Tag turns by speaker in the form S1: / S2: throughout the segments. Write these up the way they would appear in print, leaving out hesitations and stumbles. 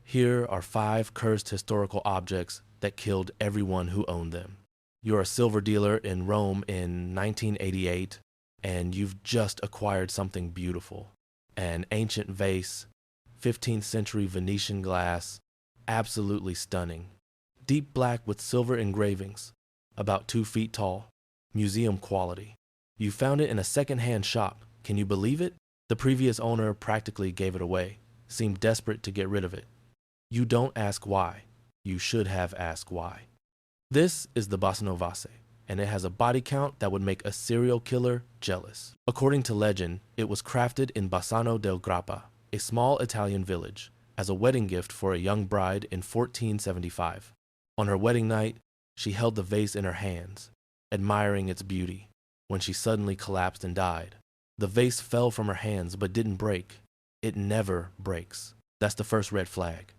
S1: Here are 5 cursed historical objects that killed everyone who owned them. You're a silver dealer in Rome in 1988, and you've just acquired something beautiful. An ancient vase, 15th century Venetian glass, absolutely stunning. Deep black with silver engravings, about 2 feet tall, museum quality. You found it in a second-hand shop. Can you believe it? The previous owner practically gave it away, seemed desperate to get rid of it. You don't ask why. You should have asked why. This is the Basano Vase, and it has a body count that would make a serial killer jealous. According to legend, it was crafted in Bassano del Grappa, a small Italian village, as a wedding gift for a young bride in 1475. On her wedding night, she held the vase in her hands, admiring its beauty, when she suddenly collapsed and died. The vase fell from her hands but didn't break. It never breaks. That's the first red flag.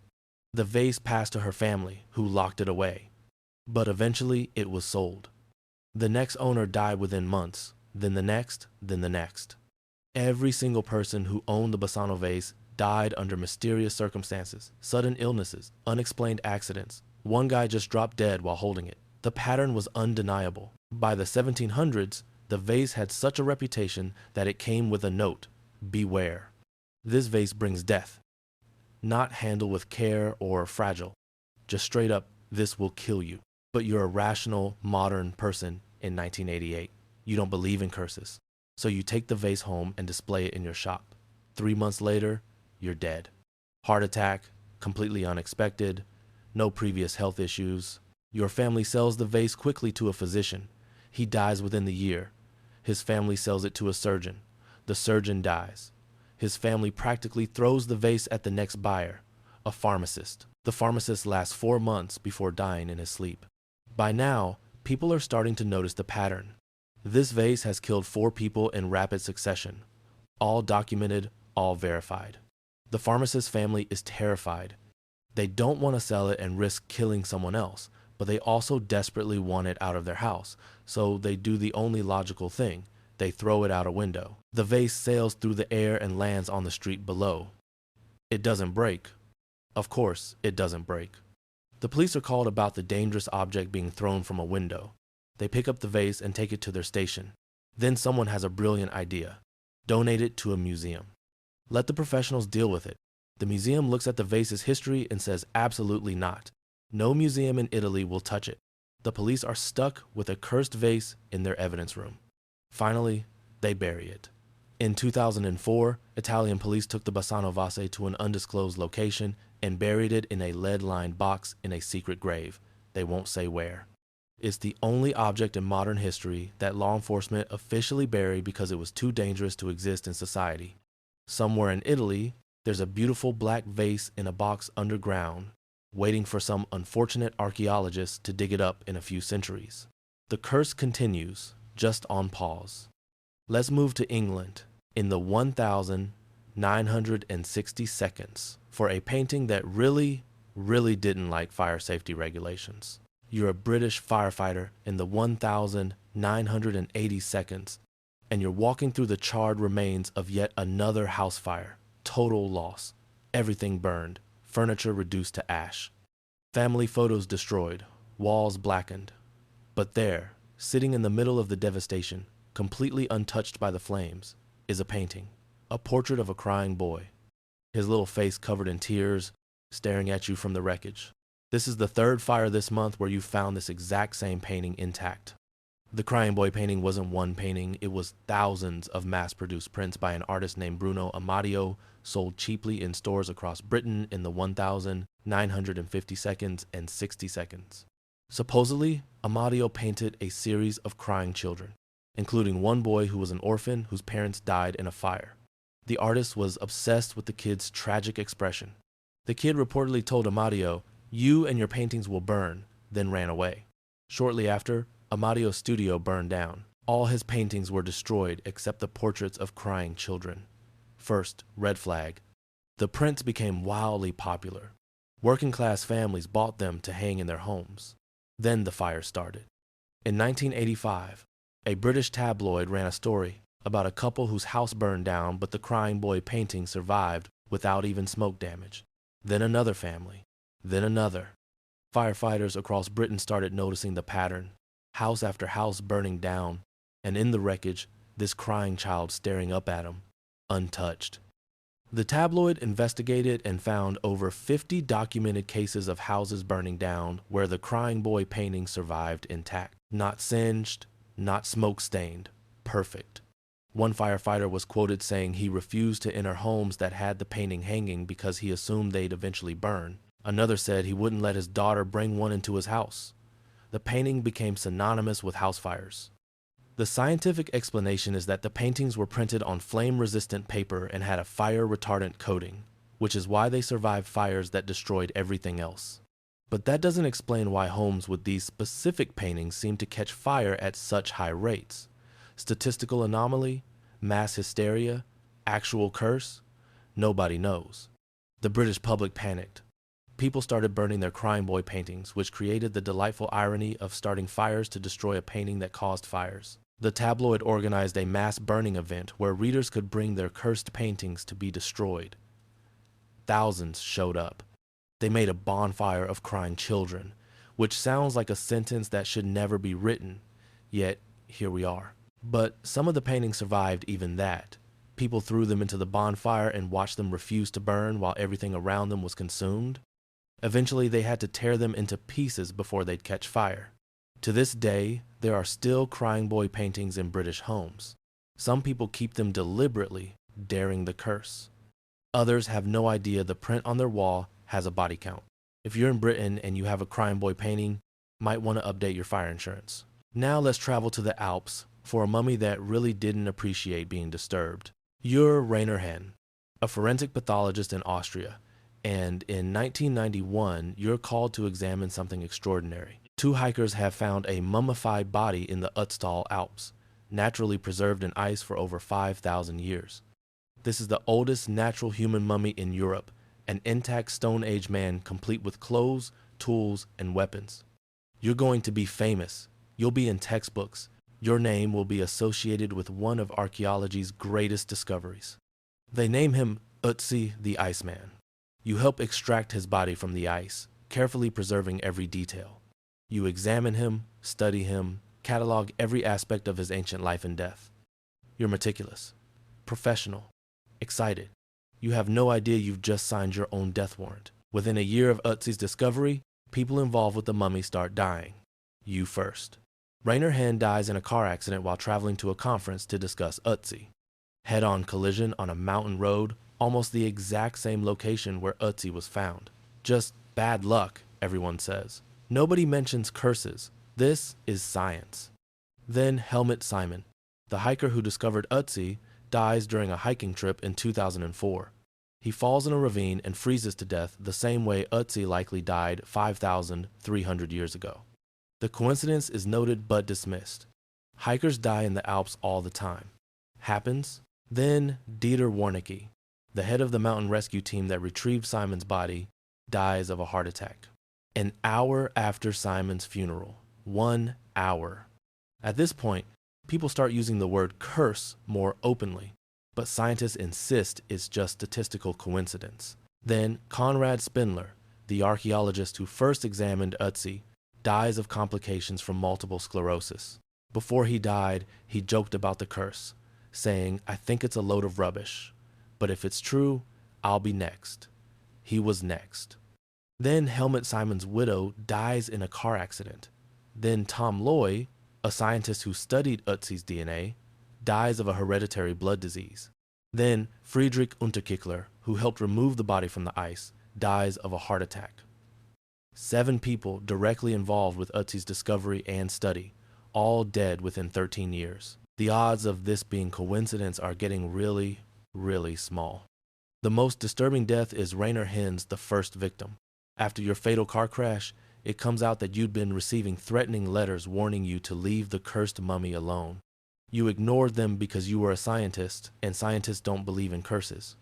S1: The vase passed to her family, who locked it away. But eventually, it was sold. The next owner died within months, then the next, then the next. Every single person who owned the Basano vase died under mysterious circumstances, sudden illnesses, unexplained accidents. One guy just dropped dead while holding it. The pattern was undeniable. By the 1700s, the vase had such a reputation that it came with a note, "Beware. This vase brings death. Not handled with care or fragile. Just straight up, this will kill you." But you're a rational, modern person in 1988. You don't believe in curses. So you take the vase home and display it in your shop. 3 months later, you're dead. Heart attack, completely unexpected, no previous health issues. Your family sells the vase quickly to a physician. He dies within the year. His family sells it to a surgeon. The surgeon dies. His family practically throws the vase at the next buyer, a pharmacist. The pharmacist lasts 4 months before dying in his sleep. By now, people are starting to notice the pattern. This vase has killed 4 people in rapid succession, all documented, all verified. The pharmacist's family is terrified. They don't want to sell it and risk killing someone else, but they also desperately want it out of their house, so they do the only logical thing. They throw it out a window. The vase sails through the air and lands on the street below. It doesn't break. Of course, it doesn't break. The police are called about the dangerous object being thrown from a window. They pick up the vase and take it to their station. Then someone has a brilliant idea. Donate it to a museum. Let the professionals deal with it. The museum looks at the vase's history and says absolutely not. No museum in Italy will touch it. The police are stuck with a cursed vase in their evidence room. Finally, they bury it. In 2004, Italian police took the Basano Vase to an undisclosed location and buried it in a lead-lined box in a secret grave. They won't say where. It's the only object in modern history that law enforcement officially buried because it was too dangerous to exist in society. Somewhere in Italy, there's a beautiful black vase in a box underground, waiting for some unfortunate archaeologist to dig it up in a few centuries. The curse continues, just on pause. Let's move to England in the 1960 seconds for a painting that really didn't like fire safety regulations. You're a British firefighter in the 1980 seconds, and you're walking through the charred remains of yet another house fire. Total loss. Everything burned. Furniture reduced to ash. Family photos destroyed. Walls blackened. But there, sitting in the middle of the devastation, completely untouched by the flames, is a painting. A portrait of a crying boy. His little face covered in tears, staring at you from the wreckage. This is the 3rd fire this month where you found this exact same painting intact. The crying boy painting wasn't one painting, it was thousands of mass-produced prints by an artist named Bruno Amadio, sold cheaply in stores across Britain in the 1950 seconds and 60 seconds. Supposedly, Amadio painted a series of crying children, including one boy who was an orphan whose parents died in a fire. The artist was obsessed with the kid's tragic expression. The kid reportedly told Amadio, "You and your paintings will burn," then ran away. Shortly after, Amadio's studio burned down. All his paintings were destroyed except the portraits of crying children. First, red flag. The prints became wildly popular. Working class families bought them to hang in their homes. Then the fire started. In 1985, a British tabloid ran a story about a couple whose house burned down but the crying boy painting survived without even smoke damage. then another family, then another. Firefighters across Britain started noticing the pattern, house after house burning down, and in the wreckage, this crying child staring up at them, untouched. The tabloid investigated and found over 50 documented cases of houses burning down where the crying boy painting survived intact. Not singed, not smoke-stained, perfect. One firefighter was quoted saying he refused to enter homes that had the painting hanging because he assumed they'd eventually burn. Another said he wouldn't let his daughter bring one into his house. The painting became synonymous with house fires. The scientific explanation is that the paintings were printed on flame-resistant paper and had a fire-retardant coating, which is why they survived fires that destroyed everything else. But that doesn't explain why homes with these specific paintings seem to catch fire at such high rates. Statistical anomaly? Mass hysteria? Actual curse? Nobody knows. The British public panicked. People started burning their crying boy paintings, which created the delightful irony of starting fires to destroy a painting that caused fires. The tabloid organized a mass burning event where readers could bring their cursed paintings to be destroyed. Thousands showed up. They made a bonfire of crying children, which sounds like a sentence that should never be written, yet here we are. But some of the paintings survived even that. People threw them into the bonfire and watched them refuse to burn while everything around them was consumed. Eventually, they had to tear them into pieces before they'd catch fire. To this day, there are still crying boy paintings in British homes. Some people keep them deliberately, daring the curse. Others have no idea the print on their wall has a body count. If you're in Britain and you have a crying boy painting, might want to update your fire insurance. Now let's travel to the Alps for a mummy that really didn't appreciate being disturbed. You're Rainer Henn, a forensic pathologist in Austria, and in 1991, you're called to examine something extraordinary. Two hikers have found a mummified body in the Ötzi Alps, naturally preserved in ice for over 5,000 years. This is the oldest natural human mummy in Europe, an intact Stone Age man complete with clothes, tools, and weapons. You're going to be famous. You'll be in textbooks. Your name will be associated with one of archaeology's greatest discoveries. They name him Ötzi the Iceman. You help extract his body from the ice, carefully preserving every detail. You examine him, study him, catalog every aspect of his ancient life and death. You're meticulous, professional, excited. You have no idea you've just signed your own death warrant. Within a year of Ötzi's discovery, people involved with the mummy start dying. You first. Rainer Henn dies in a car accident while traveling to a conference to discuss Ötzi. Head-on collision on a mountain road, almost the exact same location where Ötzi was found. Just bad luck, everyone says. Nobody mentions curses. This is science. Then Helmut Simon, the hiker who discovered Ötzi, dies during a hiking trip in 2004. He falls in a ravine and freezes to death the same way Ötzi likely died 5,300 years ago. The coincidence is noted but dismissed. Hikers die in the Alps all the time. Happens? Then Dieter Warnecke, the head of the mountain rescue team that retrieved Simon's body, dies of a heart attack. An hour after Simon's funeral. 1 hour. At this point, people start using the word curse more openly, but scientists insist it's just statistical coincidence. Then Konrad Spindler, the archaeologist who first examined Ötzi, dies of complications from multiple sclerosis. Before he died, he joked about the curse, saying, "I think it's a load of rubbish, but if it's true, I'll be next." He was next. Then Helmut Simon's widow dies in a car accident. Then Tom Loy, a scientist who studied Ötzi's DNA, dies of a hereditary blood disease. Then Friedrich Unterkichler, who helped remove the body from the ice, dies of a heart attack. 7 people directly involved with Ötzi's discovery and study, all dead within 13 years. The odds of this being coincidence are getting really, really small. The most disturbing death is Rainer Henn's, the first victim. After your fatal car crash, it comes out that you'd been receiving threatening letters warning you to leave the cursed mummy alone. You ignored them because you were a scientist, and scientists don't believe in curses.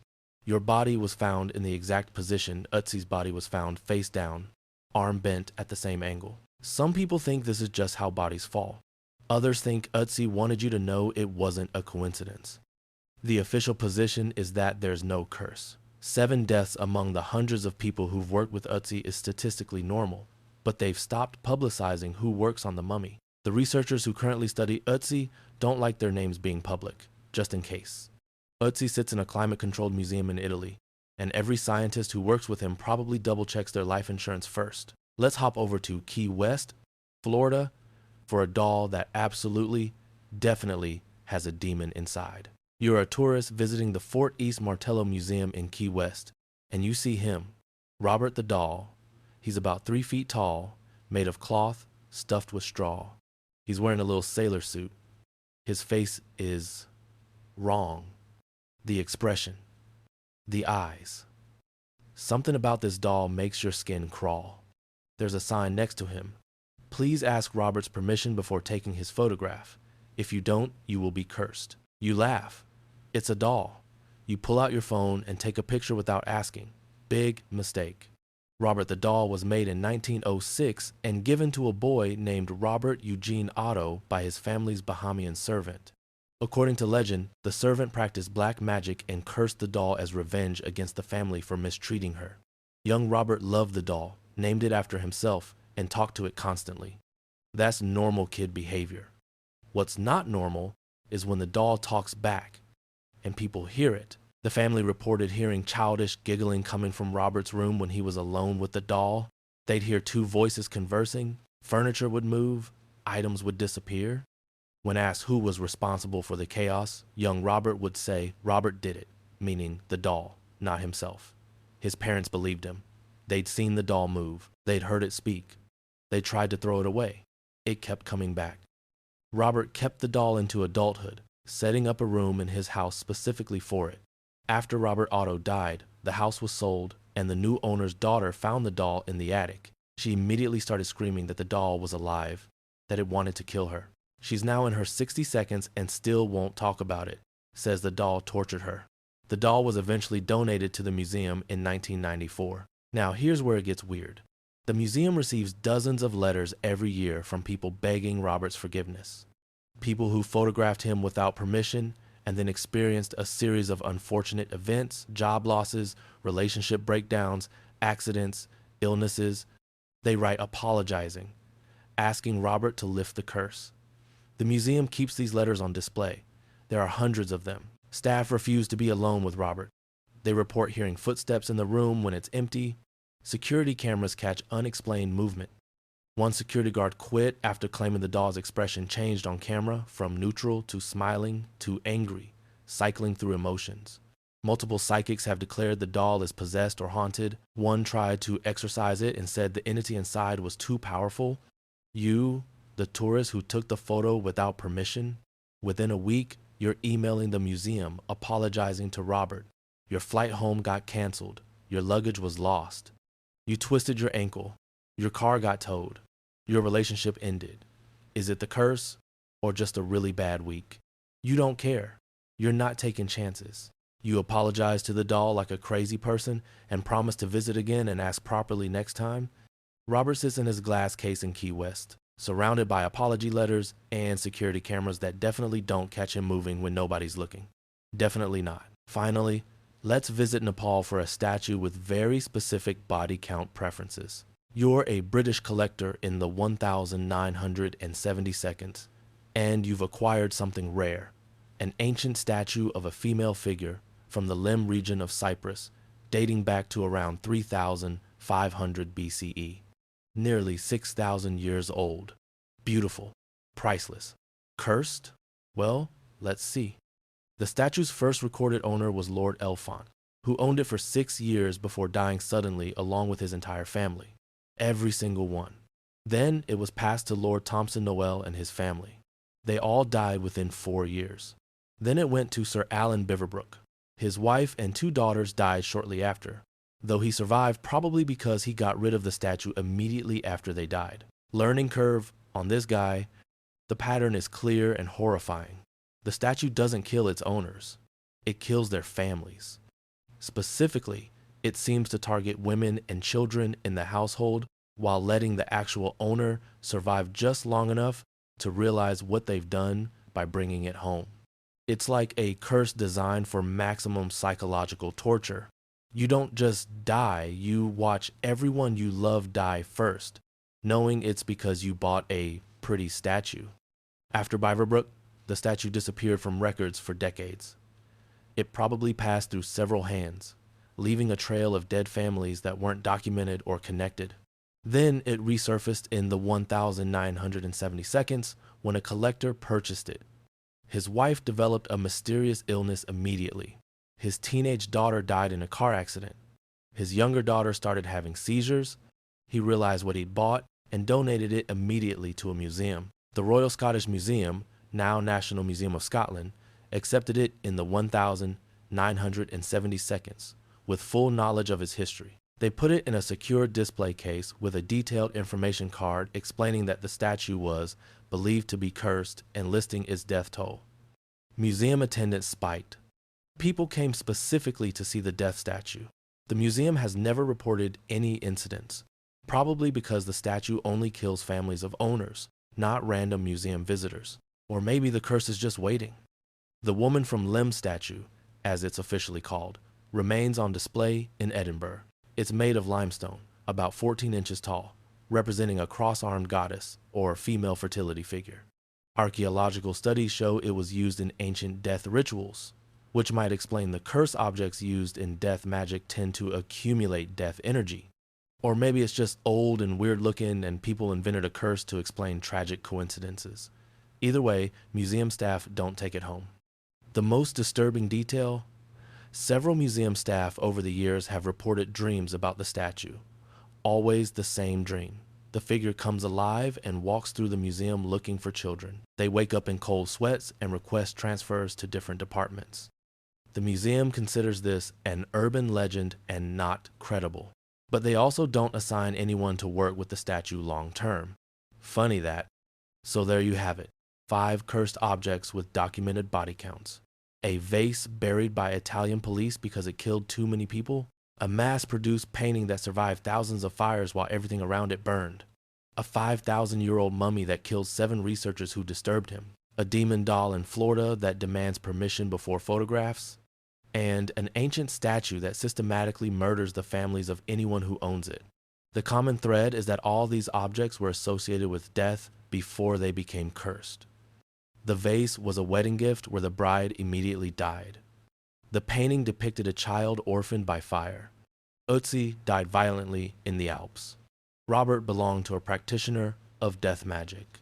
S1: Your body was found in the exact position Ötzi's body was found, face down, arm bent at the same angle. Some people think this is just how bodies fall. Others think Ötzi wanted you to know it wasn't a coincidence. The official position is that there's no curse. 7 deaths among the hundreds of people who've worked with Ötzi is statistically normal, but they've stopped publicizing who works on the mummy. The researchers who currently study Ötzi don't like their names being public, just in case. Ötzi sits in a climate-controlled museum in Italy, and every scientist who works with him probably double-checks their life insurance first. Let's hop over to Key West, Florida, for a doll that absolutely, definitely has a demon inside. You're a tourist visiting the Fort East Martello Museum in Key West, and you see him, Robert the doll. He's about 3 feet tall, made of cloth, stuffed with straw. He's wearing a little sailor suit. His face is wrong. The expression, the eyes. Something about this doll makes your skin crawl. There's a sign next to him. Please ask Robert's permission before taking his photograph. If you don't, you will be cursed. You laugh. It's a doll. You pull out your phone and take a picture without asking. Big mistake. Robert the doll was made in 1906 and given to a boy named Robert Eugene Otto by his family's Bahamian servant. According to legend, the servant practiced black magic and cursed the doll as revenge against the family for mistreating her. Young Robert loved the doll, named it after himself, and talked to it constantly. That's normal kid behavior. What's not normal is when the doll talks back and people hear it. The family reported hearing childish giggling coming from Robert's room when he was alone with the doll. They'd hear 2 voices conversing, furniture would move, items would disappear. When asked who was responsible for the chaos, young Robert would say Robert did it, meaning the doll, not himself. His parents believed him. They'd seen the doll move. They'd heard it speak. They tried to throw it away. It kept coming back. Robert kept the doll into adulthood, setting up a room in his house specifically for it. After Robert Otto died, the house was sold, and the new owner's daughter found the doll in the attic. She immediately started screaming that the doll was alive, that it wanted to kill her. She's now in her 60 seconds and still won't talk about it, says the doll tortured her. The doll was eventually donated to the museum in 1994. Now here's where it gets weird. The museum receives dozens of letters every year from people begging Robert's forgiveness. People who photographed him without permission and then experienced a series of unfortunate events, job losses, relationship breakdowns, accidents, illnesses. They write apologizing, asking Robert to lift the curse. The museum keeps these letters on display. There are hundreds of them. Staff refuse to be alone with Robert. They report hearing footsteps in the room when it's empty. Security cameras catch unexplained movement. One security guard quit after claiming the doll's expression changed on camera from neutral to smiling to angry, cycling through emotions. Multiple psychics have declared the doll is possessed or haunted. One tried to exorcise it and said the entity inside was too powerful. You, the tourist who took the photo without permission, within a week, you're emailing the museum apologizing to Robert. Your flight home got canceled. Your luggage was lost. You twisted your ankle. Your car got towed. Your relationship ended. Is it the curse or just a really bad week? You don't care. You're not taking chances. You apologize to the doll like a crazy person and promise to visit again and ask properly next time. Robert sits in his glass case in Key West, surrounded by apology letters and security cameras that definitely don't catch him moving when nobody's looking. Definitely not. Finally, let's visit Nepal for a statue with very specific body count preferences. You're a British collector in the 1,970 seconds, and you've acquired something rare, an ancient statue of a female figure from the Lemb region of Cyprus, dating back to around 3,500 BCE. Nearly 6,000 years old. Beautiful. Priceless. Cursed? Well, let's see. The statue's first recorded owner was Lord Elfont, who owned it for 6 years before dying suddenly along with his entire family. Every single one. Then it was passed to Lord Thompson Noel and his family. They all died within 4 years. Then it went to Sir Alan Beaverbrook. His wife and 2 daughters died shortly after, though he survived probably because he got rid of the statue immediately after they died. Learning curve on this guy, the pattern is clear and horrifying. The statue doesn't kill its owners. It kills their families. Specifically, it seems to target women and children in the household while letting the actual owner survive just long enough to realize what they've done by bringing it home. It's like a curse designed for maximum psychological torture. You don't just die, you watch everyone you love die first, knowing it's because you bought a pretty statue. After Beaverbrook, the statue disappeared from records for decades. It probably passed through several hands, leaving a trail of dead families that weren't documented or connected. Then it resurfaced in the 1972nd when a collector purchased it. His wife developed a mysterious illness immediately. His teenage daughter died in a car accident. His younger daughter started having seizures. He realized what he'd bought and donated it immediately to a museum. The Royal Scottish Museum, now National Museum of Scotland, accepted it in the 1972nd with full knowledge of its history. They put it in a secure display case with a detailed information card explaining that the statue was believed to be cursed and listing its death toll. Museum attendance spiked. People came specifically to see the death statue. The museum has never reported any incidents, probably because the statue only kills families of owners, not random museum visitors. Or maybe the curse is just waiting. The woman from Lemb Statue, as it's officially called, remains on display in Edinburgh. It's made of limestone, about 14 inches tall, representing a cross-armed goddess or female fertility figure. Archaeological studies show it was used in ancient death rituals, which might explain the curse objects used in death magic tend to accumulate death energy. Or maybe it's just old and weird looking and people invented a curse to explain tragic coincidences. Either way, museum staff don't take it home. The most disturbing detail? Several museum staff over the years have reported dreams about the statue. Always the same dream. The figure comes alive and walks through the museum looking for children. They wake up in cold sweats and request transfers to different departments. The museum considers this an urban legend and not credible. But they also don't assign anyone to work with the statue long term. Funny that. So there you have it. 5 cursed objects with documented body counts. A vase buried by Italian police because it killed too many people. A mass-produced painting that survived thousands of fires while everything around it burned. A 5,000-year-old mummy that killed 7 researchers who disturbed him. A demon doll in Florida that demands permission before photographs. And an ancient statue that systematically murders the families of anyone who owns it. The common thread is that all these objects were associated with death before they became cursed. The vase was a wedding gift where the bride immediately died. The painting depicted a child orphaned by fire. Ötzi died violently in the Alps. Robert belonged to a practitioner of death magic.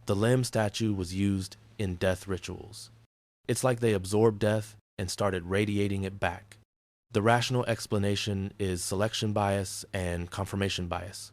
S1: The Lemb statue was used in death rituals. It's like they absorbed death and started radiating it back. The rational explanation is selection bias and confirmation bias.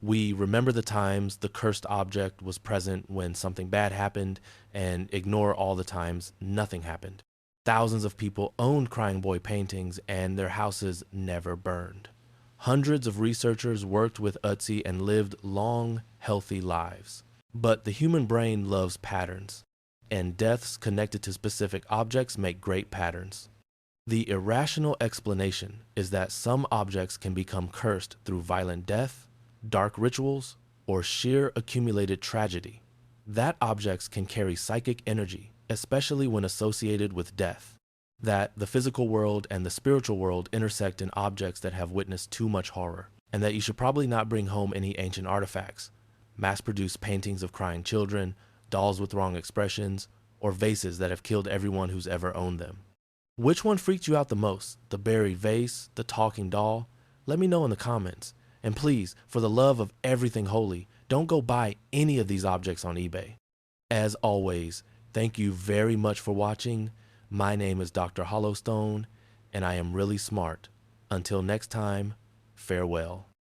S1: We remember the times the cursed object was present when something bad happened and ignore all the times nothing happened. Thousands of people owned Crying Boy paintings and their houses never burned. Hundreds of researchers worked with Ötzi and lived long, healthy lives. But the human brain loves patterns, and deaths connected to specific objects make great patterns. The irrational explanation is that some objects can become cursed through violent death, dark rituals, or sheer accumulated tragedy. That objects can carry psychic energy, especially when associated with death. That the physical world and the spiritual world intersect in objects that have witnessed too much horror, and that you should probably not bring home any ancient artifacts, mass-produced paintings of crying children, dolls with wrong expressions, or vases that have killed everyone who's ever owned them. Which one freaked you out the most? The buried vase, the talking doll? Let me know in the comments. And please, for the love of everything holy, don't go buy any of these objects on eBay. As always, thank you very much for watching. My name is Dr. Hollowstone, and I am really smart. Until next time, farewell.